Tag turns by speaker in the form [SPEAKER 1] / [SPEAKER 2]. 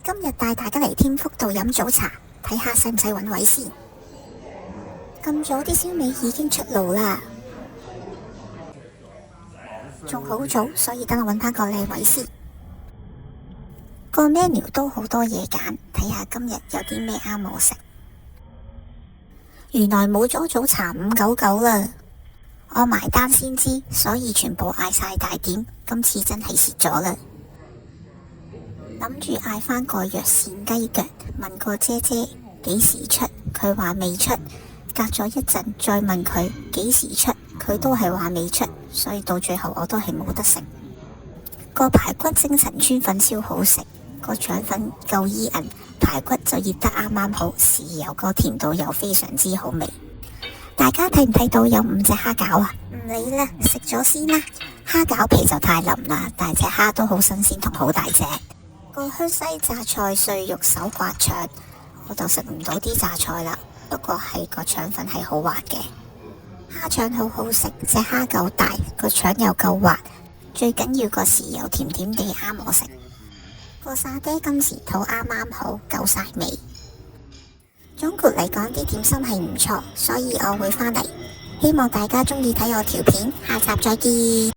[SPEAKER 1] 今日帶大家嚟添福道飲早茶，睇下使唔使揾位先。咁早啲燒味已經出爐啦，仲好早，所以等我揾翻個靚位先。個 menu 都好多嘢揀，睇下今日有啲咩啱我食。原來冇咗早茶599啦，我埋單先知，所以全部嗌晒大點，今次真係蝕咗啦。諗住嗌返個藥膳雞腳，問個姐姐幾時出，佢話未出。隔咗一陣再問佢幾時出，佢都係話未出，所以到最後我都係冇得食。個排骨精神川粉燒好食，個腸粉夠伊韌，排骨就醃得啱啱好，豉油個甜度又非常之好味。大家睇唔睇到有5隻蝦餃啊？唔理啦，食咗先啦。蝦餃皮就太腍啦，但隻蝦都好新鮮同好大隻。個香西榨菜碎肉手滑腸，我就食唔到啲榨菜啦。不過係個腸粉係好滑嘅，蝦腸好好食，隻蝦夠大，個腸又夠滑，最緊要個豉油甜甜地啱我食。個沙爹今時肚啱啱好，夠晒味。總括嚟講，啲點心係唔錯，所以我會返嚟。希望大家鍾意睇我條片，下集再見。